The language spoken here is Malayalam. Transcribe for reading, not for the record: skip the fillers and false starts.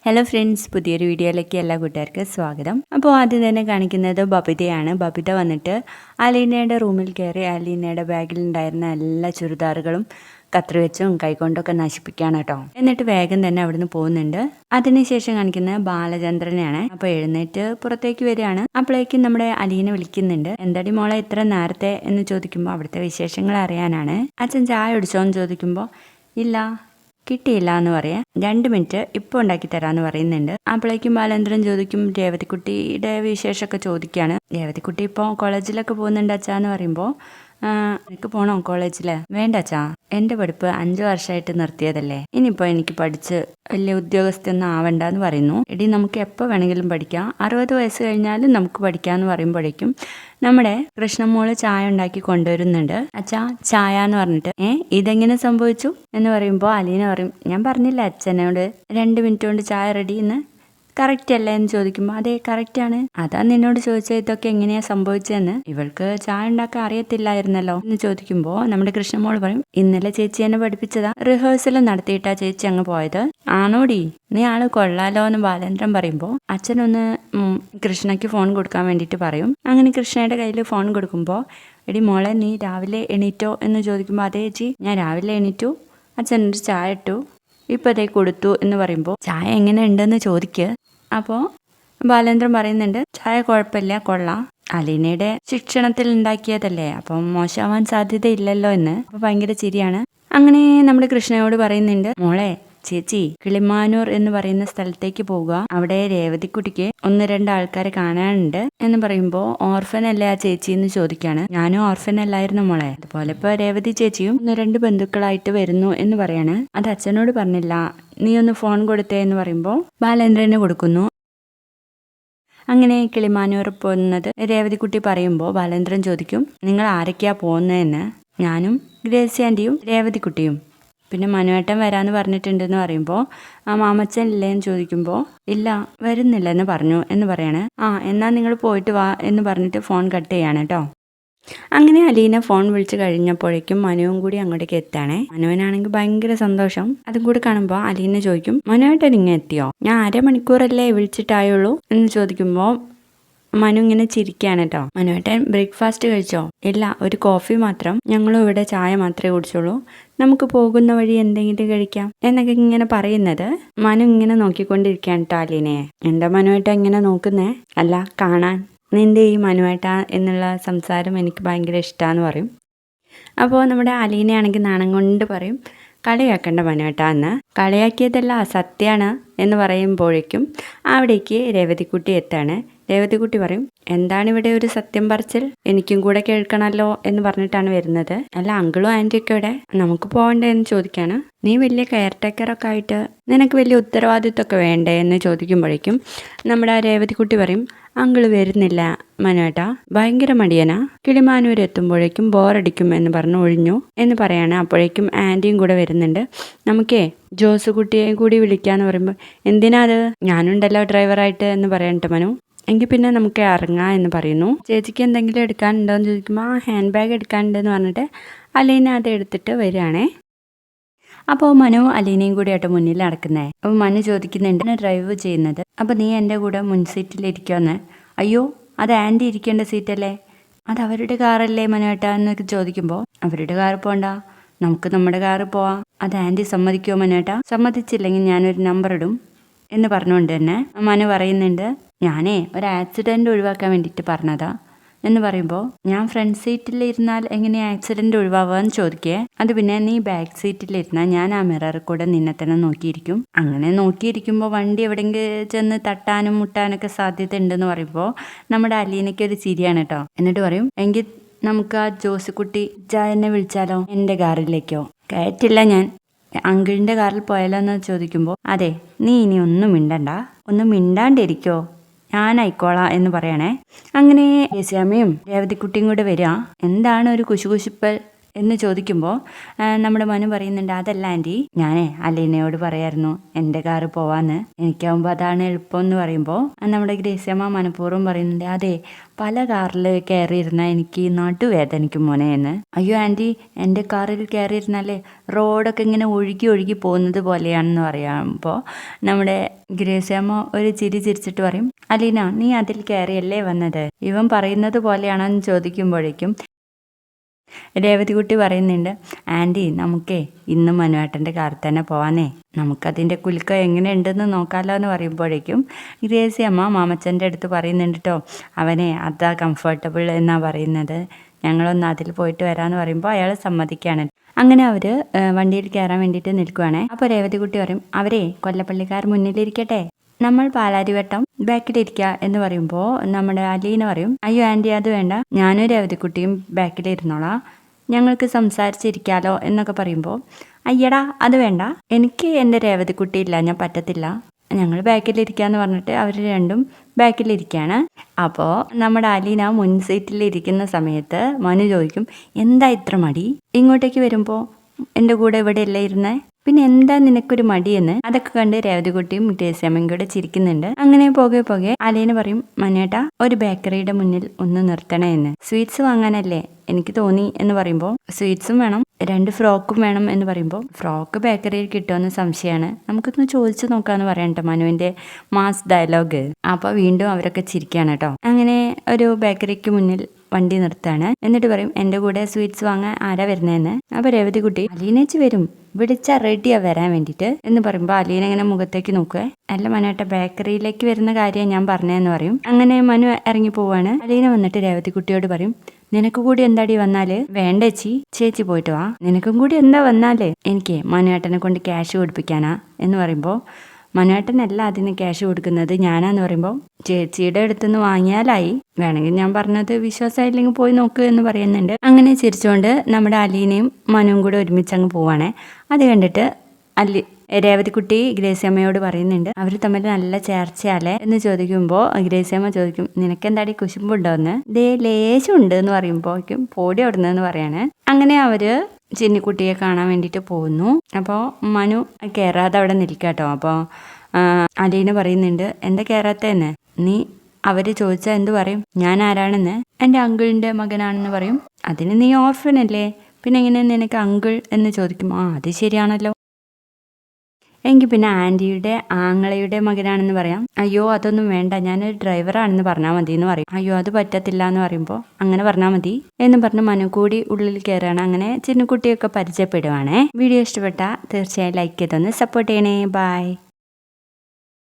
ഹലോ ഫ്രണ്ട്സ്, പുതിയൊരു വീഡിയോയിലേക്ക് എല്ലാ കൂട്ടുകാർക്കും സ്വാഗതം. അപ്പോൾ ആദ്യം തന്നെ കാണിക്കുന്നത് ബബിതയാണ്. ബബിത വന്നിട്ട് അലീനയുടെ റൂമിൽ കയറി അലീനയുടെ ബാഗിലുണ്ടായിരുന്ന എല്ലാ ചുരിദാറുകളും കത്രി വെച്ചും കൈകൊണ്ടൊക്കെ നശിപ്പിക്കുകയാണ് കേട്ടോ. എന്നിട്ട് വേഗം തന്നെ അവിടുന്ന് പോകുന്നുണ്ട്. അതിനുശേഷം കാണിക്കുന്നത് ബാലചന്ദ്രനെയാണ്. അപ്പോൾ എഴുന്നേറ്റ് പുറത്തേക്ക് വരികയാണ്. അപ്പോഴേക്കും നമ്മുടെ അലീന വിളിക്കുന്നുണ്ട്. എന്താടി മോളെ ഇത്ര നേരത്തെ എന്ന് ചോദിക്കുമ്പോൾ അവിടുത്തെ വിശേഷങ്ങൾ അറിയാനാണ്. അച്ഛൻ ചായ കുടിച്ചോ എന്ന് ചോദിക്കുമ്പോൾ ഇല്ല, കിട്ടിയില്ല എന്ന് പറയാം. 2 മിനിറ്റ് ഇപ്പോൾ ഉണ്ടാക്കി തരാമെന്ന് പറയുന്നുണ്ട്. അപ്പോഴേക്കും ബാലേന്ദ്രൻ ചോദിക്കും, രേവതിക്കുട്ടിയുടെ വിശേഷമൊക്കെ ചോദിക്കുകയാണ്. രേവതിക്കുട്ടി ഇപ്പോൾ കോളേജിലൊക്കെ പോകുന്നുണ്ട് അച്ഛാ എന്ന് പറയുമ്പോൾ, എനിക്ക് പോണോ കോളേജിൽ? വേണ്ട അച്ഛാ, എൻ്റെ പഠിപ്പ് 5 വർഷമായിട്ട് നിർത്തിയതല്ലേ, ഇനിയിപ്പോൾ എനിക്ക് പഠിച്ച് വലിയ ഉദ്യോഗസ്ഥയൊന്നും ആവണ്ടെന്ന് പറയുന്നു. എടി, നമുക്ക് എപ്പോൾ വേണമെങ്കിലും പഠിക്കാം, 60 വയസ്സ് കഴിഞ്ഞാലും നമുക്ക് പഠിക്കാമെന്ന് പറയുമ്പോഴേക്കും നമ്മുടെ കൃഷ്ണമോള് ചായ ഉണ്ടാക്കി കൊണ്ടുവരുന്നുണ്ട്. അച്ഛാ ചായ എന്ന് പറഞ്ഞിട്ട്, ഇതെങ്ങനെ സംഭവിച്ചു എന്ന് പറയുമ്പോൾ അലീന പറയും, ഞാൻ പറഞ്ഞില്ല അച്ഛനോട് 2 മിനിറ്റ് കൊണ്ട് ചായ റെഡി എന്ന്. കറക്റ്റ് അല്ലേ എന്ന് ചോദിക്കുമ്പോൾ അതെ കറക്റ്റാണ്, അതാ നിന്നോട് ചോദിച്ചത് ഇതൊക്കെ എങ്ങനെയാ സംഭവിച്ചതെന്ന്. ഇവൾക്ക് ചായ ഉണ്ടാക്കാൻ അറിയത്തില്ലായിരുന്നല്ലോ എന്ന് ചോദിക്കുമ്പോൾ നമ്മുടെ കൃഷ്ണമോൾ പറയും, ഇന്നലെ ചേച്ചി എന്നെ പഠിപ്പിച്ചതാ, റിഹേഴ്സൽ നടത്തിയിട്ടാ ചേച്ചി അങ്ങ് പോയത്. ആണോടി, നീ ആള് കൊള്ളാലോ എന്ന് ബാലേന്ദ്രൻ പറയുമ്പോൾ അച്ഛനൊന്ന് കൃഷ്ണയ്ക്ക് ഫോൺ കൊടുക്കാൻ വേണ്ടിയിട്ട് പറയും. അങ്ങനെ കൃഷ്ണയുടെ കയ്യിൽ ഫോൺ കൊടുക്കുമ്പോൾ, എടി മോളെ നീ രാവിലെ എണീറ്റോ എന്ന് ചോദിക്കുമ്പോൾ അതെ ചേച്ചി ഞാൻ രാവിലെ എണീറ്റു, അച്ഛനൊരു ചായ ഇട്ടു, ഇപ്പോൾ അതേ കൊടുത്തു എന്ന് പറയുമ്പോൾ ചായ എങ്ങനെ ഉണ്ടെന്ന് ചോദിക്കുക. അപ്പോൾ ബാലേന്ദ്രൻ പറയുന്നുണ്ട്, ചായ കുഴപ്പമില്ല, കൊള്ളാം, അലീനയുടെ ശിക്ഷണത്തിൽ ഉണ്ടാക്കിയതല്ലേ, അപ്പം മോശമാവാൻ സാധ്യതയില്ലല്ലോ എന്ന്. അപ്പോൾ ഭയങ്കര ചിരിയാണ്. അങ്ങനെ നമ്മുടെ കൃഷ്ണയോട് പറയുന്നുണ്ട്, മോളെ ചേച്ചി കിളിമാനൂർ എന്ന് പറയുന്ന സ്ഥലത്തേക്ക് പോവുക, അവിടെ രേവതിക്കുട്ടിക്ക് 1-2 ആൾക്കാരെ കാണാനുണ്ട് എന്ന് പറയുമ്പോൾ, ഓർഫൻ അല്ലേ ആ ചേച്ചി എന്ന് ചോദിക്കാണ്. ഞാനും ഓർഫൻ അല്ലായിരുന്നു മോളെ, അതുപോലെ ഇപ്പൊ രേവതി ചേച്ചിയും 1-2 ബന്ധുക്കളായിട്ട് വരുന്നു എന്ന് പറയാണ്. അത് അച്ഛനോട് പറഞ്ഞില്ല, നീ ഒന്ന് ഫോൺ കൊടുത്തേ എന്ന് പറയുമ്പോൾ ബാലേന്ദ്രന് കൊടുക്കുന്നു. അങ്ങനെ കിളിമാനൂർ പോകുന്നത് രേവതിക്കുട്ടി പറയുമ്പോൾ ബാലേന്ദ്രൻ ചോദിക്കും, നിങ്ങൾ ആരൊക്കെയാ പോകുന്നതെന്ന്. ഞാനും ഗ്രേസി ആൻറ്റിയും രേവതിക്കുട്ടിയും, പിന്നെ മനുവേട്ടൻ വരാമെന്ന് പറഞ്ഞിട്ടുണ്ടെന്ന് പറയുമ്പോൾ, ആ മാമച്ചൻ ഇല്ലേന്ന് ചോദിക്കുമ്പോൾ ഇല്ല വരുന്നില്ലെന്ന് പറഞ്ഞു എന്ന് പറയാണ്. എന്നാൽ നിങ്ങൾ പോയിട്ട് വാ എന്ന് പറഞ്ഞിട്ട് ഫോൺ കട്ട് ചെയ്യാണ് കേട്ടോ. അങ്ങനെ അലീന ഫോൺ വിളിച്ച് കഴിഞ്ഞപ്പോഴേക്കും മനുവും കൂടി അങ്ങോട്ടേക്ക് എത്താണേ. മനുവിനാണെങ്കിൽ ഭയങ്കര സന്തോഷം. അതും കൂടി കാണുമ്പോൾ അലീന ചോദിക്കും, മനുവേട്ടൻ ഇങ്ങനെ എത്തിയോ? ഞാൻ 1/2 മണിക്കൂറല്ലേ വിളിച്ചിട്ടായുള്ളൂ എന്ന് ചോദിക്കുമ്പോൾ മനു ഇങ്ങനെ ചിരിക്കുകയാണ് കേട്ടോ. മനുവേട്ടൻ ബ്രേക്ക്ഫാസ്റ്റ് കഴിച്ചോ? ഇല്ല, ഒരു കോഫി മാത്രം, ഞങ്ങളും ഇവിടെ ചായ മാത്രമേ കുടിച്ചുള്ളൂ, നമുക്ക് പോകുന്ന വഴി എന്തെങ്കിലും കഴിക്കാം എന്നൊക്കെ ഇങ്ങനെ പറയുന്നത് മനു ഇങ്ങനെ നോക്കിക്കൊണ്ടിരിക്കുകയാണ് കേട്ടോ അലീനയെ. എന്താ മനുവേട്ട ഇങ്ങനെ നോക്കുന്നേ? അല്ല കാണാൻ നിന്റെ ഈ മനുവേട്ട എന്നുള്ള സംസാരം എനിക്ക് ഭയങ്കര ഇഷ്ടമാന്ന് പറയും. അപ്പോൾ നമ്മുടെ അലീനയാണെങ്കിൽ നാണം കൊണ്ട് പറയും, കളിയാക്കണ്ട മനുവേട്ട എന്ന്. കളിയാക്കിയതല്ല, സത്യമാണ് എന്ന് പറയുമ്പോഴേക്കും അവിടേക്ക് രേവതിക്കുട്ടി എത്താണ്. രേവതിക്കുട്ടി പറയും, എന്താണ് ഇവിടെ ഒരു സത്യം പറച്ചിൽ, എനിക്കും കൂടെ കേൾക്കണമല്ലോ എന്ന് പറഞ്ഞിട്ടാണ് വരുന്നത്. അല്ല അങ്കിളും ആൻറ്റിയൊക്കെ ഇവിടെ, നമുക്ക് പോകണ്ടേ എന്ന് ചോദിക്കാണ്. നീ വലിയ കെയർ ടേക്കറൊക്കെ ആയിട്ട് നിനക്ക് വലിയ ഉത്തരവാദിത്വമൊക്കെ വേണ്ടേ എന്ന് ചോദിക്കുമ്പോഴേക്കും നമ്മുടെ രേവതിക്കുട്ടി പറയും, അങ്കിള് വരുന്നില്ല മനുവേട്ടാ, ഭയങ്കര മടിയനാ, കിളിമാനൂർ എത്തുമ്പോഴേക്കും ബോറടിക്കും എന്ന് പറഞ്ഞു ഒഴിഞ്ഞു എന്ന് പറയാണ്. അപ്പോഴേക്കും ആൻറ്റിയും കൂടെ വരുന്നുണ്ട്. നമുക്കേ ജോസ് കുട്ടിയെ കൂടി വിളിക്കാന്ന് പറയുമ്പോൾ, എന്തിനാ അത്, ഞാനുണ്ടല്ലോ ഡ്രൈവറായിട്ട് എന്ന് പറയണ്ട മനു. എങ്കിൽ പിന്നെ നമുക്ക് ഇറങ്ങാം എന്ന് പറയുന്നു. ചേച്ചിക്ക് എന്തെങ്കിലും എടുക്കാനുണ്ടോ എന്ന് ചോദിക്കുമ്പോൾ ഹാൻഡ് ബാഗ് എടുക്കാനുണ്ടെന്ന് പറഞ്ഞിട്ട് അലീന അത് എടുത്തിട്ട് വരികയാണേ. അപ്പോൾ മനു അലീനയും കൂടി ആയിട്ട് മുന്നിൽ നടക്കുന്നേ. അപ്പോൾ മനു ചോദിക്കുന്നുണ്ട്, ഡ്രൈവ് ചെയ്യുന്നത്, അപ്പോൾ നീ എൻ്റെ കൂടെ മുൻ സീറ്റിലിരിക്കുമെന്ന്. അയ്യോ, അത് ആൻറ്റി ഇരിക്കേണ്ട സീറ്റല്ലേ, അത് അവരുടെ കാറല്ലേ മനുവേട്ടാ എന്നൊക്കെ ചോദിക്കുമ്പോൾ, അവരുടെ കാറ് പോകണ്ട, നമുക്ക് നമ്മുടെ കാറ് പോവാം, അത് ആൻറ്റി സമ്മതിക്കുമോ മനുവേട്ടാ? സമ്മതിച്ചില്ലെങ്കിൽ ഞാനൊരു നമ്പർ ഇടും എന്ന് പറഞ്ഞുകൊണ്ട് തന്നെ മനു പറയുന്നുണ്ട്, ഞാനേ ഒരു ആക്സിഡൻറ്റ് ഒഴിവാക്കാൻ വേണ്ടിയിട്ട് പറഞ്ഞതാ എന്ന് പറയുമ്പോൾ, ഞാൻ ഫ്രണ്ട് സീറ്റിലിരുന്നാൽ എങ്ങനെയാണ് ആക്സിഡൻറ്റ് ഒഴിവാവാന്ന് ചോദിക്കേ. അത് പിന്നെ നീ ബാക്ക് സീറ്റിലിരുന്നാൽ ഞാൻ ആ മിററിൽ കൂടെ നിന്നെ തന്നെ നോക്കിയിരിക്കും. അങ്ങനെ നോക്കിയിരിക്കുമ്പോൾ വണ്ടി എവിടെയെങ്കിലും ചെന്ന് തട്ടാനും മുട്ടാനൊക്കെ സാധ്യത ഉണ്ടെന്ന് പറയുമ്പോൾ നമ്മുടെ അലീനയ്ക്ക് ഒരു ചിരിയാണ് കേട്ടോ. എന്നിട്ട് പറയും, എങ്കിൽ നമുക്ക് ആ ജോസിക്കുട്ടി എന്നെ വിളിച്ചാലോ, എൻ്റെ കാറിലേക്കോ? കയറ്റില്ല ഞാൻ, അങ്കിളിൻ്റെ കാറിൽ പോയാലോ എന്ന് ചോദിക്കുമ്പോൾ, അതെ നീ ഇനി ഒന്നും മിണ്ടണ്ട, ഒന്നും മിണ്ടാണ്ടിരിക്കോ, ഞാനായിക്കോളാം എന്ന് പറയണേ. അങ്ങനെ യേശാമ്മയും രേവതിക്കുട്ടിയും കൂടെ വരിക. എന്താണ് ഒരു കുശുകുശുപ്പൽ എന്ന് ചോദിക്കുമ്പോൾ നമ്മുടെ മനു പറയുന്നുണ്ട്, അതല്ല ആൻറ്റി, ഞാനേ അലീനയോട് പറയായിരുന്നു എൻ്റെ കാറ് പോവാന്ന്, എനിക്കാവുമ്പോൾ അതാണ് എളുപ്പം എന്ന് പറയുമ്പോൾ നമ്മുടെ ഗ്രേസ്യമ്മ മനഃപൂർവ്വം പറയുന്നുണ്ട്, അതെ പല കാറിൽ കയറിയിരുന്നാൽ എനിക്ക് നടുവേദനിക്കും മോനെ എന്ന്. അയ്യോ ആൻറ്റി, എൻ്റെ കാറിൽ കയറിയിരുന്നാലേ റോഡൊക്കെ ഇങ്ങനെ ഒഴുകി ഒഴുകി പോകുന്നത് പോലെയാണെന്ന് പറയുമ്പോൾ നമ്മുടെ ഗ്രേസ്യമ്മ ഒരു ചിരി ചിരിച്ചിട്ട് പറയും, അലീന നീ അതിൽ കയറിയല്ലേ വന്നത്, ഇവൻ പറയുന്നത് പോലെയാണോ എന്ന് ചോദിക്കുമ്പോഴേക്കും രേവതികുട്ടി പറയുന്നുണ്ട്, ആൻറ്റി നമുക്കേ ഇന്ന് മനുവേട്ടൻ്റെ കാറിൽ തന്നെ പോവാനേ, നമുക്കതിൻ്റെ കുലുക്കം എങ്ങനെയുണ്ടെന്ന് നോക്കാമല്ലോ എന്ന് പറയുമ്പോഴേക്കും ഗ്രേസ്യമ്മ മാമച്ചൻ്റെ അടുത്ത് പറയുന്നുണ്ട് കേട്ടോ, അവനെ അതാ കംഫർട്ടബിൾ എന്നാണ് പറയുന്നത്, ഞങ്ങളൊന്ന് അതിൽ പോയിട്ട് വരാമെന്ന് പറയുമ്പോൾ അയാൾ സമ്മതിക്കുകയാണ്. അങ്ങനെ അവർ വണ്ടിയിൽ കയറാൻ വേണ്ടിയിട്ട് നിൽക്കുവാണേ. അപ്പോൾ രേവതികുട്ടി പറയും, അവരെ കൊല്ലപ്പള്ളിക്കാർ മുന്നിലിരിക്കട്ടെ, നമ്മൾ പാലാരിവട്ടം ബാക്കിലിരിക്കുക എന്ന് പറയുമ്പോൾ നമ്മുടെ അലീന പറയും, അയ്യോ ആൻറ്റി അത് വേണ്ട, ഞാനും രേവതിക്കുട്ടിയും ബാക്കിലിരുന്നോളാം, ഞങ്ങൾക്ക് സംസാരിച്ചിരിക്കാലോ എന്നൊക്കെ പറയുമ്പോൾ, അയ്യടാ അത് വേണ്ട, എനിക്ക് എൻ്റെ രേവതിക്കുട്ടി ഇല്ല, ഞാൻ പറ്റത്തില്ല, ഞങ്ങൾ ബാക്കിലിരിക്കാന്ന് പറഞ്ഞിട്ട് അവർ രണ്ടും ബാക്കിലിരിക്കുകയാണ്. അപ്പോൾ നമ്മുടെ അലീന മുൻ സീറ്റിലിരിക്കുന്ന സമയത്ത് മനു ചോദിക്കും, എന്താ ഇത്ര മടി, ഇങ്ങോട്ടേക്ക് വരുമ്പോൾ എൻ്റെ കൂടെ ഇവിടെ അല്ലേ ഇരുന്നേ, പിന്നെ എന്താ നിനക്കൊരു മടിയെന്ന്. അതൊക്കെ കണ്ട് രേവതികുട്ടിയും ഗ്രേസ്യമ്മയും കൂടെ ചിരിക്കുന്നുണ്ട്. അങ്ങനെ പോകെ അലീന പറയും, മനേട്ടാ ഒരു ബേക്കറിയുടെ മുന്നിൽ ഒന്ന് നിർത്തണേ എന്ന്, സ്വീറ്റ്സ് വാങ്ങാനല്ലേ എനിക്ക് തോന്നി എന്ന് പറയുമ്പോൾ, സ്വീറ്റ്സും വേണം 2 ഫ്രോക്കും വേണം എന്ന് പറയുമ്പോൾ, ഫ്രോക്ക് ബേക്കറിയിൽ കിട്ടുമെന്ന് സംശയമാണ്, നമുക്കൊന്ന് ചോദിച്ചു നോക്കാന്ന് പറയണ്ട മനുവിന്റെ മാസ് ഡയലോഗ്. അപ്പോൾ വീണ്ടും അവരൊക്കെ ചിരിക്കുകയാണ് കേട്ടോ. അങ്ങനെ ഒരു ബേക്കറിക്ക് മുന്നിൽ വണ്ടി നിർത്താണ്. എന്നിട്ട് പറയും, എൻ്റെ കൂടെ സ്വീറ്റ്സ് വാങ്ങാൻ ആരാ വരുന്നതെന്ന്. അപ്പോൾ രേവതികുട്ടി, അലീനേച്ചി വരും, വിളിച്ചാൽ റെഡിയാ വരാൻ വേണ്ടിയിട്ട് എന്ന് പറയുമ്പോൾ അലീന ഇങ്ങനെ മുഖത്തേക്ക് നോക്കുക, അല്ല മനേട്ട ബേക്കറിയിലേക്ക് വരുന്ന കാര്യം ഞാൻ പറഞ്ഞതെന്ന് പറയും. അങ്ങനെ മനു ഇറങ്ങി പോവാണ്. അലീന വന്നിട്ട് രേവതികുട്ടിയോട് പറയും, നിനക്ക് കൂടി എന്താടി വന്നാല്, വേണ്ടേച്ചി ചേച്ചി പോയിട്ട് വാ, നിനക്കും കൂടി എന്താ വന്നാല്, എനിക്ക് മനുവേട്ടനെ കൊണ്ട് ക്യാഷ് കൊടുപ്പിക്കാനാ എന്ന് പറയുമ്പോൾ, മനുവേട്ടനല്ല അതിന് ക്യാഷ് കൊടുക്കുന്നത് ഞാനാന്ന് പറയുമ്പോൾ, ചേച്ചിയുടെ അടുത്തുനിന്ന് വാങ്ങിയാലായി, വേണമെങ്കിൽ ഞാൻ പറഞ്ഞത് വിശ്വാസമായില്ലെങ്കിൽ പോയി നോക്ക് എന്ന് പറയുന്നുണ്ട്. അങ്ങനെ ചിരിച്ചുകൊണ്ട് നമ്മുടെ അലീനയും മനുവും കൂടെ ഒരുമിച്ച് അങ്ങ് പോവാണേ. അത് കണ്ടിട്ട് രേവതിക്കുട്ടി ഗ്രേസ്യമ്മയോട് പറയുന്നുണ്ട്, അവർ തമ്മിൽ നല്ല ചേർച്ചയാലേ എന്ന് ചോദിക്കുമ്പോൾ ഗ്രേസ്യമ്മ ചോദിക്കും, നിനക്കെന്താടി കുശുമ്പുണ്ടോ എന്ന്. ദേ ലേശമുണ്ട് എന്ന് പറയുമ്പോഴേക്കും പോടി അവിടുന്ന് പറയാണ്. അങ്ങനെ അവര് ചിന്നിക്കുട്ടിയെ കാണാൻ വേണ്ടിയിട്ട് പോകുന്നു. അപ്പോൾ മനു കയറാതെ അവിടെ നിൽക്കാട്ടോ. അപ്പോൾ അലീന പറയുന്നുണ്ട്, എന്താ കയറാത്തതെന്ന്, നീ അവർ ചോദിച്ചാൽ എന്ത് പറയും, ഞാൻ ആരാണെന്ന്, എൻ്റെ അങ്കിളിൻ്റെ മകനാണെന്ന് പറയും. അതിന് നീ ഓർഫനല്ലേ, പിന്നെ എങ്ങനെ നിനക്ക് അങ്കിൾ എന്ന് ചോദിക്കും, അത് ശരിയാണല്ലോ, എങ്കിൽ പിന്നെ ആൻറ്റിയുടെ ആങ്ങളയുടെ മകനാണെന്ന് പറയാം. അയ്യോ അതൊന്നും വേണ്ട, ഞാനൊരു ഡ്രൈവറാണെന്ന് പറഞ്ഞാൽ മതി എന്ന് പറയും. അയ്യോ അത് പറ്റത്തില്ല എന്ന് പറയുമ്പോൾ, അങ്ങനെ പറഞ്ഞാൽ മതി എന്ന് പറഞ്ഞ് മനു കൂടി ഉള്ളിൽ കയറുകയാണ്. അങ്ങനെ ചിന്നുകുട്ടിയൊക്കെ പരിചയപ്പെടുവാണേ. വീഡിയോ ഇഷ്ടപ്പെട്ടാൽ തീർച്ചയായും ലൈക്ക് ചെയ്തൊന്ന് സപ്പോർട്ട് ചെയ്യണേ. ബൈ.